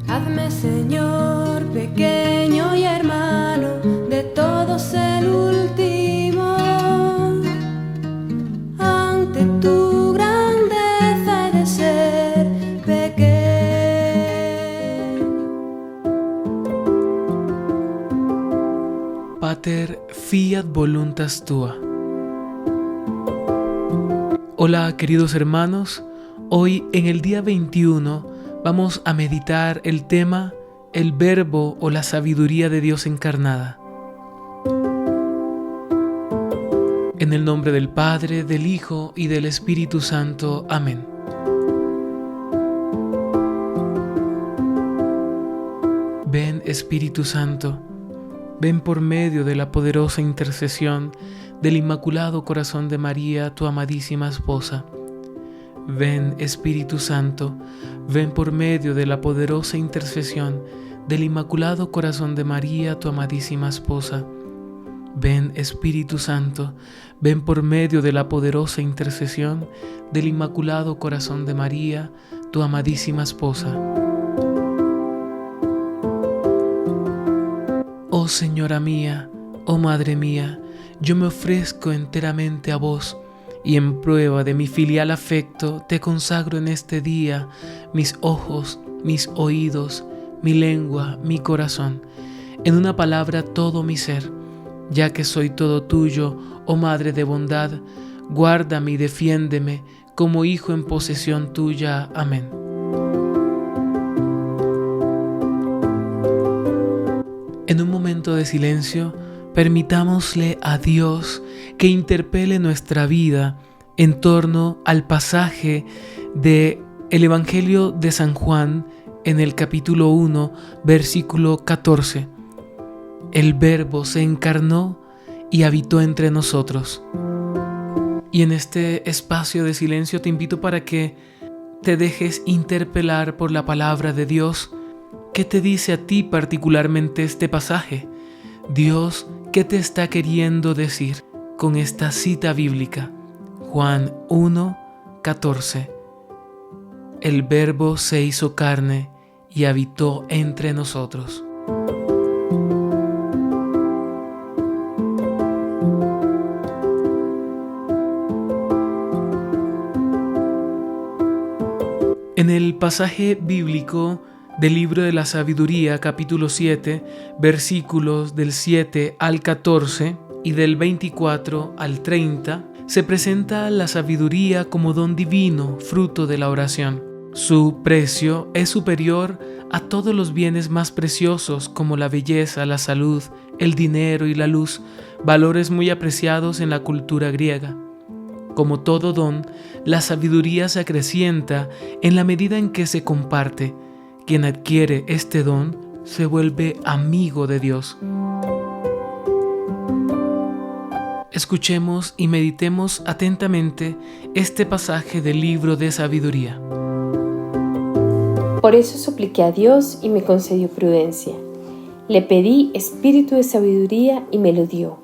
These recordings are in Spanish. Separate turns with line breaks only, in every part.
Hazme, Señor, pequeño y hermano, de todos el último. Ante tu grandeza he de ser pequeño.
Pater fiat voluntas tua. Hola queridos hermanos, hoy en el día 21 vamos a meditar el tema el Verbo o la sabiduría de Dios encarnada. En el nombre del Padre, del Hijo y del Espíritu Santo. Amén. Ven Espíritu Santo, ven por medio de la poderosa intercesión del Inmaculado Corazón de María, tu amadísima esposa. Ven Espíritu Santo, ven por medio de la poderosa intercesión del Inmaculado Corazón de María, tu amadísima esposa. Ven Espíritu Santo, ven por medio de la poderosa intercesión del Inmaculado Corazón de María, tu amadísima esposa. Oh Señora mía, oh Madre mía, yo me ofrezco enteramente a vos, y en prueba de mi filial afecto te consagro en este día mis ojos, mis oídos, mi lengua, mi corazón, en una palabra todo mi ser, ya que soy todo tuyo, oh Madre de bondad, guárdame y defiéndeme como hijo en posesión tuya. Amén. En un momento de silencio, permitámosle a Dios que interpele nuestra vida en torno al pasaje del Evangelio de San Juan en el capítulo 1, versículo 14. El Verbo se encarnó y habitó entre nosotros. Y en este espacio de silencio te invito para que te dejes interpelar por la palabra de Dios. ¿Qué te dice a ti particularmente este pasaje? Dios, ¿qué te está queriendo decir con esta cita bíblica? Juan 1, 14. El Verbo se hizo carne y habitó entre nosotros. En el pasaje bíblico del libro de la sabiduría, capítulo 7, versículos del 7 al 14 y del 24 al 30, se presenta la sabiduría como don divino, fruto de la oración. Su precio es superior a todos los bienes más preciosos como la belleza, la salud, el dinero y la luz, valores muy apreciados en la cultura griega. Como todo don, la sabiduría se acrecienta en la medida en que se comparte. Quien adquiere este don se vuelve amigo de Dios. Escuchemos y meditemos atentamente este pasaje del libro de sabiduría.
Por eso supliqué a Dios y me concedió prudencia. Le pedí espíritu de sabiduría y me lo dio.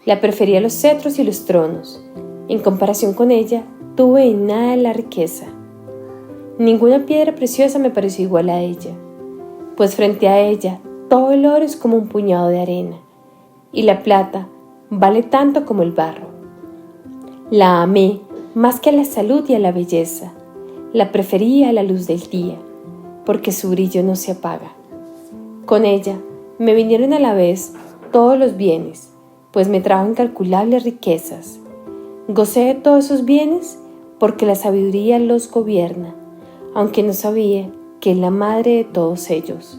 La preferí a los cetros y los tronos. En comparación con ella, tuve en nada la riqueza. Ninguna piedra preciosa me pareció igual a ella, pues frente a ella todo el oro es como un puñado de arena, y la plata vale tanto como el barro. La amé más que a la salud y a la belleza, la preferí a la luz del día, porque su brillo no se apaga. Con ella me vinieron a la vez todos los bienes, pues me trajo incalculables riquezas. Gocé de todos esos bienes porque la sabiduría los gobierna, aunque no sabía que es la madre de todos ellos.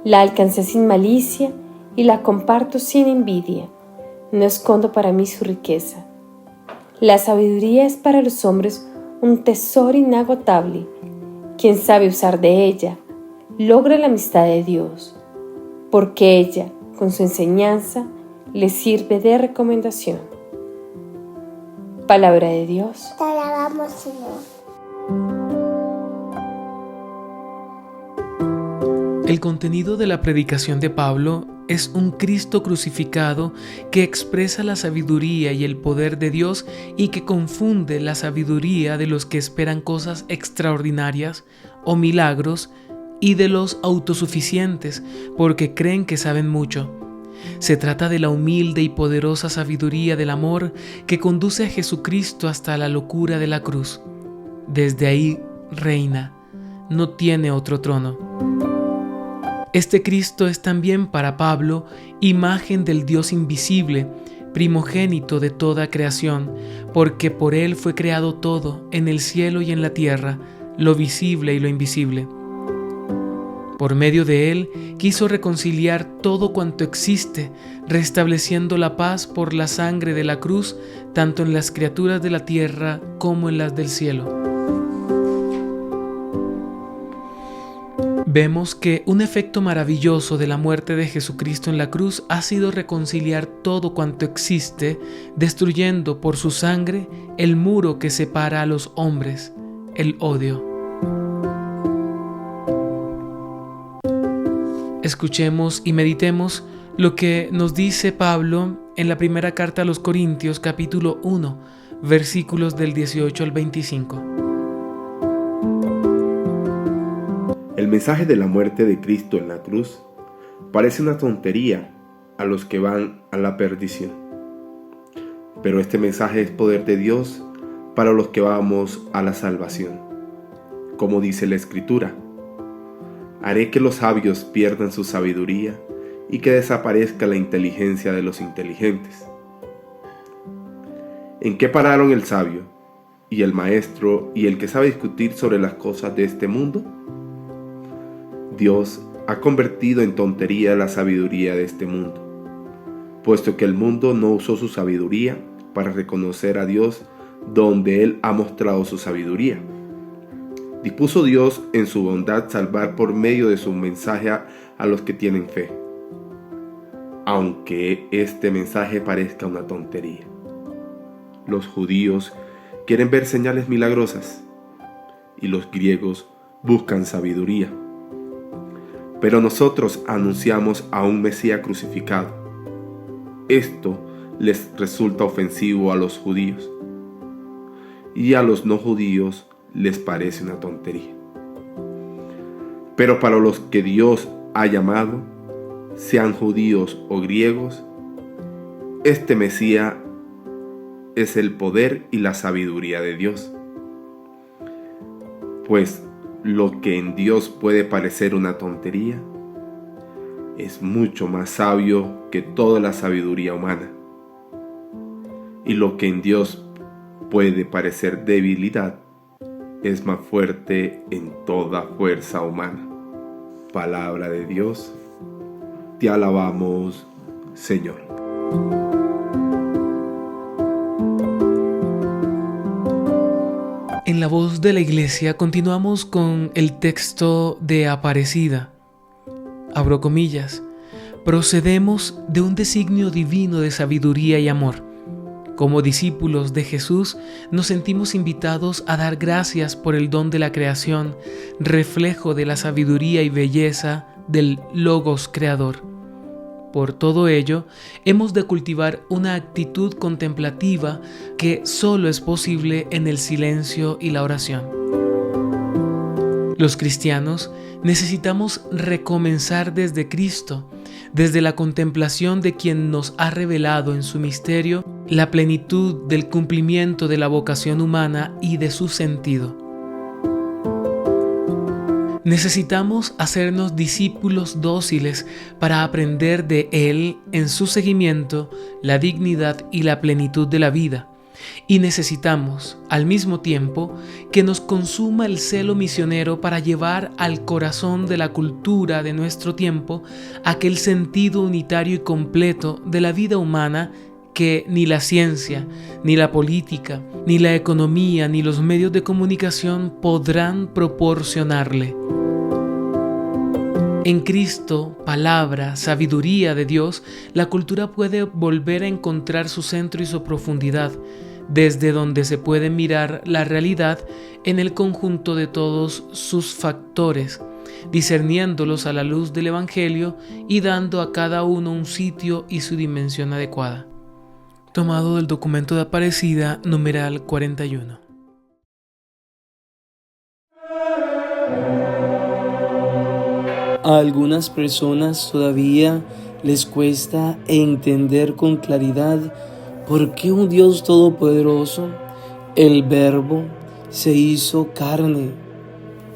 La alcancé sin malicia y la comparto sin envidia. No escondo para mí su riqueza. La sabiduría es para los hombres un tesoro inagotable. Quien sabe usar de ella, logra la amistad de Dios, porque ella, con su enseñanza, le sirve de recomendación. Palabra de Dios.
Te alabamos, Señor.
El contenido de la predicación de Pablo es un Cristo crucificado que expresa la sabiduría y el poder de Dios y que confunde la sabiduría de los que esperan cosas extraordinarias o milagros y de los autosuficientes, porque creen que saben mucho. Se trata de la humilde y poderosa sabiduría del amor que conduce a Jesucristo hasta la locura de la cruz. Desde ahí reina, no tiene otro trono. Este Cristo es también para Pablo imagen del Dios invisible, primogénito de toda creación, porque por Él fue creado todo, en el cielo y en la tierra, lo visible y lo invisible. Por medio de Él quiso reconciliar todo cuanto existe, restableciendo la paz por la sangre de la cruz, tanto en las criaturas de la tierra como en las del cielo. Vemos que un efecto maravilloso de la muerte de Jesucristo en la cruz ha sido reconciliar todo cuanto existe, destruyendo por su sangre el muro que separa a los hombres, el odio. Escuchemos y meditemos lo que nos dice Pablo en la primera carta a los Corintios, capítulo 1, versículos del 18 al 25.
El mensaje de la muerte de Cristo en la cruz parece una tontería a los que van a la perdición. Pero este mensaje es poder de Dios para los que vamos a la salvación. Como dice la Escritura: haré que los sabios pierdan su sabiduría y que desaparezca la inteligencia de los inteligentes. ¿En qué pararon el sabio y el maestro y el que sabe discutir sobre las cosas de este mundo? Dios ha convertido en tontería la sabiduría de este mundo, puesto que el mundo no usó su sabiduría para reconocer a Dios donde Él ha mostrado su sabiduría. Dispuso Dios en su bondad salvar por medio de su mensaje a los que tienen fe, aunque este mensaje parezca una tontería. Los judíos quieren ver señales milagrosas y los griegos buscan sabiduría. Pero nosotros anunciamos a un Mesías crucificado. Esto les resulta ofensivo a los judíos, y a los no judíos les parece una tontería. Pero para los que Dios ha llamado, sean judíos o griegos, este Mesías es el poder y la sabiduría de Dios. Pues lo que en Dios puede parecer una tontería es mucho más sabio que toda la sabiduría humana. Y lo que en Dios puede parecer debilidad es más fuerte en toda fuerza humana. Palabra de Dios, te alabamos, Señor.
En la voz de la Iglesia continuamos con el texto de Aparecida. Abro comillas: procedemos de un designio divino de sabiduría y amor. Como discípulos de Jesús, nos sentimos invitados a dar gracias por el don de la creación, reflejo de la sabiduría y belleza del Logos Creador. Por todo ello, hemos de cultivar una actitud contemplativa que solo es posible en el silencio y la oración. Los cristianos necesitamos recomenzar desde Cristo, desde la contemplación de quien nos ha revelado en su misterio la plenitud del cumplimiento de la vocación humana y de su sentido. Necesitamos hacernos discípulos dóciles para aprender de Él en su seguimiento la dignidad y la plenitud de la vida. Y necesitamos, al mismo tiempo, que nos consuma el celo misionero para llevar al corazón de la cultura de nuestro tiempo aquel sentido unitario y completo de la vida humana que ni la ciencia, ni la política, ni la economía, ni los medios de comunicación podrán proporcionarle. En Cristo, palabra, sabiduría de Dios, la cultura puede volver a encontrar su centro y su profundidad, desde donde se puede mirar la realidad en el conjunto de todos sus factores, discerniéndolos a la luz del Evangelio y dando a cada uno un sitio y su dimensión adecuada. Tomado del documento de Aparecida, numeral 41.
A algunas personas todavía les cuesta entender con claridad por qué un Dios todopoderoso, el Verbo, se hizo carne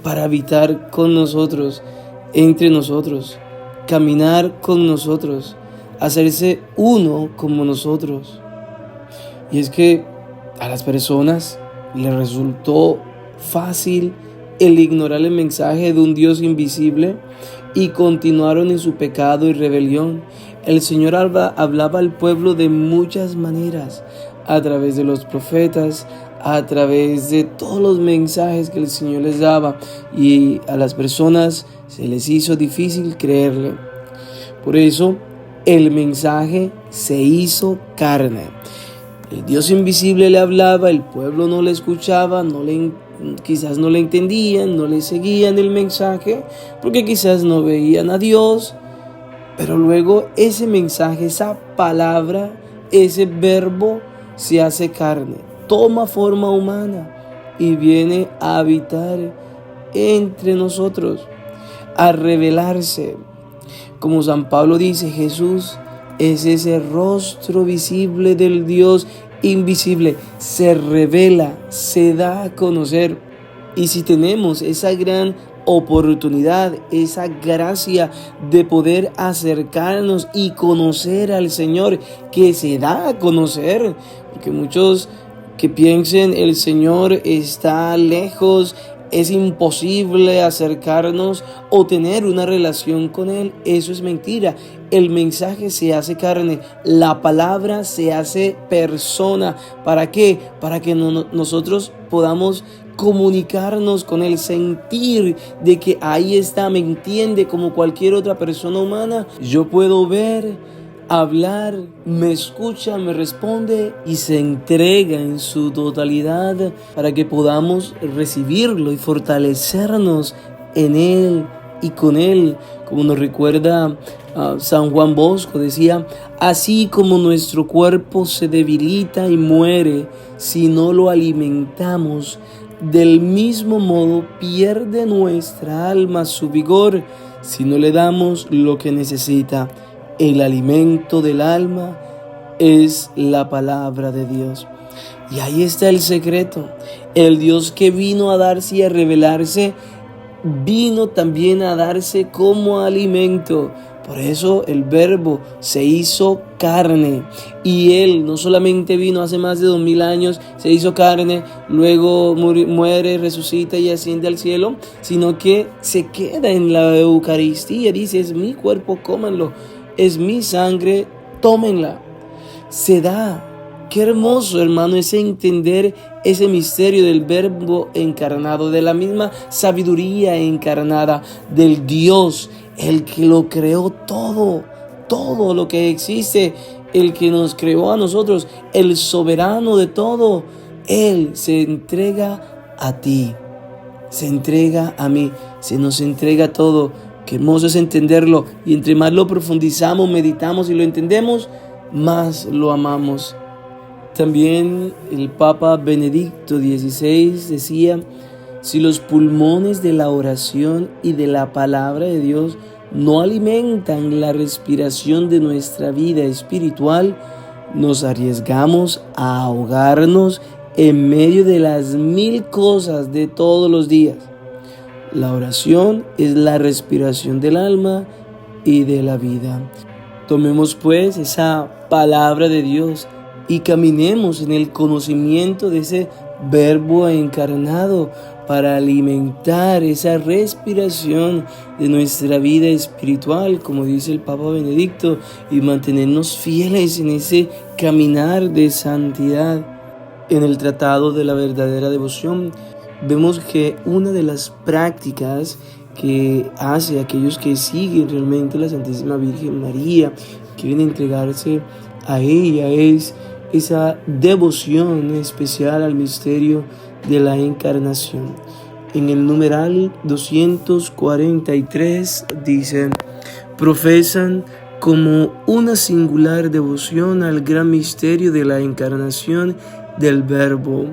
para habitar con nosotros, entre nosotros, caminar con nosotros, hacerse uno como nosotros. Y es que a las personas les resultó fácil el ignorar el mensaje de un Dios invisible y continuaron en su pecado y rebelión. El Señor hablaba al pueblo de muchas maneras, a través de los profetas, a través de todos los mensajes que el Señor les daba, y a las personas se les hizo difícil creerle. Por eso el mensaje se hizo carne. El Dios invisible le hablaba, el pueblo no le escuchaba, quizás no le entendían, no le seguían el mensaje, porque quizás no veían a Dios. Pero luego ese mensaje, esa palabra, ese verbo se hace carne, toma forma humana y viene a habitar entre nosotros, a revelarse. Como San Pablo dice, Jesús es ese rostro visible del Dios invisible, se revela, se da a conocer. Y si tenemos esa gran oportunidad, esa gracia de poder acercarnos y conocer al Señor, que se da a conocer, porque muchos que piensen el Señor está lejos, es imposible acercarnos o tener una relación con Él, eso es mentira. El mensaje se hace carne, la palabra se hace persona. ¿Para qué? Para que nosotros podamos comunicarnos con Él, sentir de que ahí está, me entiende como cualquier otra persona humana. Yo puedo ver, hablar, me escucha, me responde y se entrega en su totalidad para que podamos recibirlo y fortalecernos en Él y con Él. Como nos recuerda San Juan Bosco, decía: así como nuestro cuerpo se debilita y muere si no lo alimentamos, del mismo modo pierde nuestra alma su vigor si no le damos lo que necesita. El alimento del alma es la palabra de Dios. Y ahí está el secreto. El Dios que vino a darse y a revelarse, vino también a darse como alimento. Por eso el Verbo se hizo carne. Y Él no solamente vino hace más de 2000 años, se hizo carne, luego muere, resucita y asciende al cielo, sino que se queda en la Eucaristía. Dice: es mi cuerpo, cómanlo. Es mi sangre, tómenla. Se da. Qué hermoso, hermano, es entender ese misterio del Verbo encarnado, de la misma sabiduría encarnada del Dios, el que lo creó todo lo que existe, el que nos creó a nosotros, el soberano de todo. Él se entrega a ti, se entrega a mí, se nos entrega todo. Qué hermoso es entenderlo, y entre más lo profundizamos, meditamos y lo entendemos, más lo amamos. También el Papa Benedicto XVI decía: si los pulmones de la oración y de la palabra de Dios no alimentan la respiración de nuestra vida espiritual, nos arriesgamos a ahogarnos en medio de las 1000 cosas de todos los días. La oración es la respiración del alma y de la vida. Tomemos pues esa palabra de Dios y caminemos en el conocimiento de ese Verbo encarnado para alimentar esa respiración de nuestra vida espiritual, como dice el Papa Benedicto, y mantenernos fieles en ese caminar de santidad. En el Tratado de la Verdadera Devoción vemos que una de las prácticas que hace aquellos que siguen realmente la Santísima Virgen María, quieren entregarse a ella, es esa devoción especial al misterio de la Encarnación. En el numeral 243 dice: profesan como una singular devoción al gran misterio de la Encarnación del Verbo,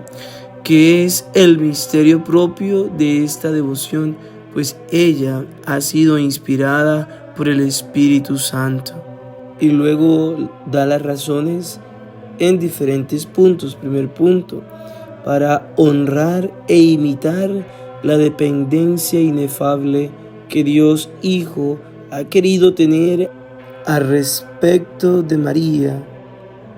que es el misterio propio de esta devoción, pues ella ha sido inspirada por el Espíritu Santo. Y luego da las razones en diferentes puntos. Primer punto, para honrar e imitar la dependencia inefable que Dios Hijo ha querido tener al respecto de María,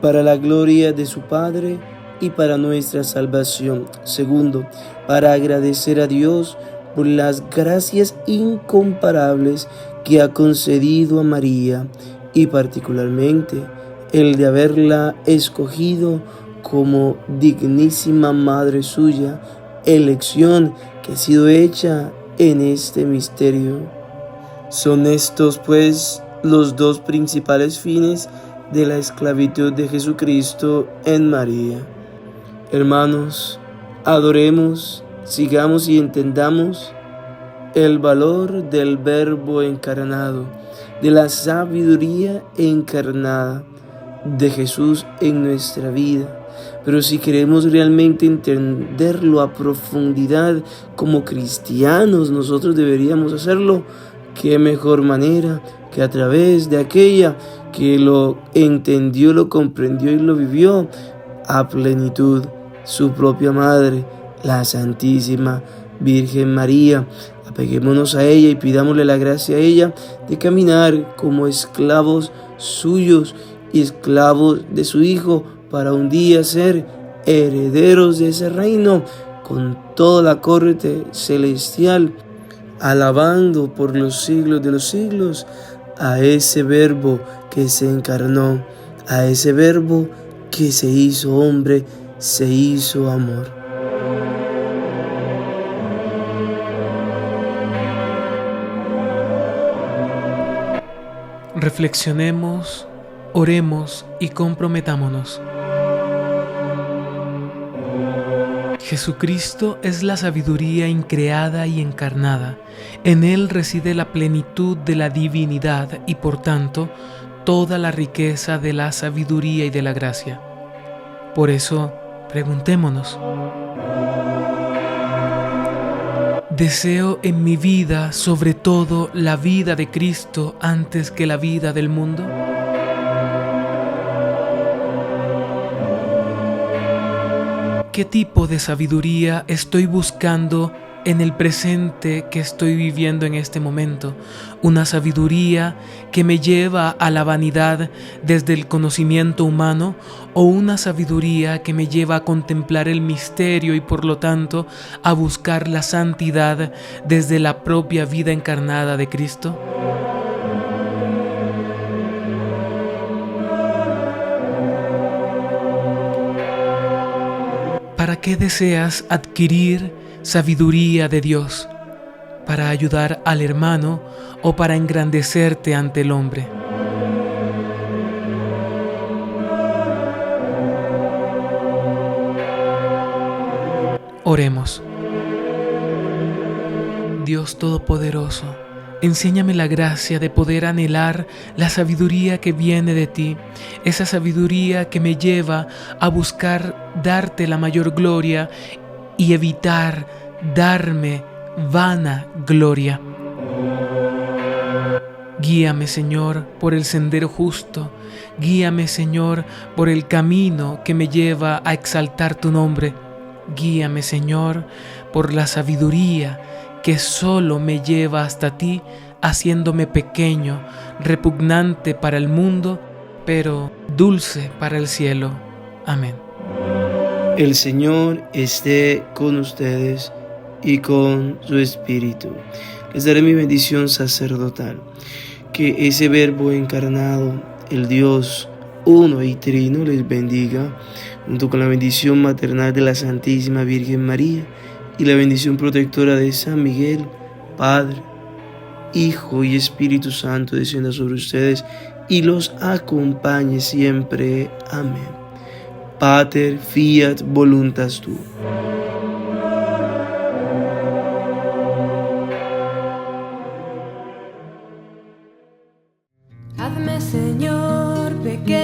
para la gloria de su Padre y para nuestra salvación. Segundo, para agradecer a Dios por las gracias incomparables que ha concedido a María y particularmente el de haberla escogido como dignísima madre suya, elección que ha sido hecha en este misterio. Son estos, pues, los dos principales fines de la esclavitud de Jesucristo en María. Hermanos, adoremos, sigamos y entendamos el valor del Verbo encarnado, de la sabiduría encarnada de Jesús en nuestra vida. Pero si queremos realmente entenderlo a profundidad como cristianos, nosotros deberíamos hacerlo. ¿Qué mejor manera que a través de aquella que lo entendió, lo comprendió y lo vivió a plenitud, su propia madre, la Santísima Virgen María? Apeguémonos a ella y pidámosle la gracia a ella de caminar como esclavos suyos y esclavos de su Hijo, para un día ser herederos de ese reino con toda la corte celestial, alabando por los siglos de los siglos a ese Verbo que se encarnó, a ese Verbo que se hizo hombre, se hizo amor.
Reflexionemos, oremos y comprometámonos. Jesucristo es la sabiduría increada y encarnada. En Él reside la plenitud de la divinidad y por tanto toda la riqueza de la sabiduría y de la gracia. Por eso, preguntémonos: ¿deseo en mi vida sobre todo la vida de Cristo antes que la vida del mundo? ¿Qué tipo de sabiduría estoy buscando en el presente que estoy viviendo en este momento? ¿Una sabiduría que me lleva a la vanidad desde el conocimiento humano o una sabiduría que me lleva a contemplar el misterio y por lo tanto a buscar la santidad desde la propia vida encarnada de Cristo? ¿Para qué deseas adquirir sabiduría de Dios? ¿Para ayudar al hermano o para engrandecerte ante el hombre? Oremos. Dios Todopoderoso, enséñame la gracia de poder anhelar la sabiduría que viene de ti, esa sabiduría que me lleva a buscar darte la mayor gloria y evitar darme vana gloria. Guíame, Señor, por el sendero justo. Guíame, Señor, por el camino que me lleva a exaltar tu nombre. Guíame, Señor, por la sabiduría que solo me lleva hasta ti, haciéndome pequeño, repugnante para el mundo, pero dulce para el cielo. Amén.
El Señor esté con ustedes y con su espíritu. Les daré mi bendición sacerdotal. Que ese Verbo encarnado, el Dios uno y trino, les bendiga, junto con la bendición maternal de la Santísima Virgen María y la bendición protectora de San Miguel, Padre, Hijo y Espíritu Santo, descienda sobre ustedes y los acompañe siempre. Amén. Pater, fiat voluntas tua.
Hazme, Señor, pequeño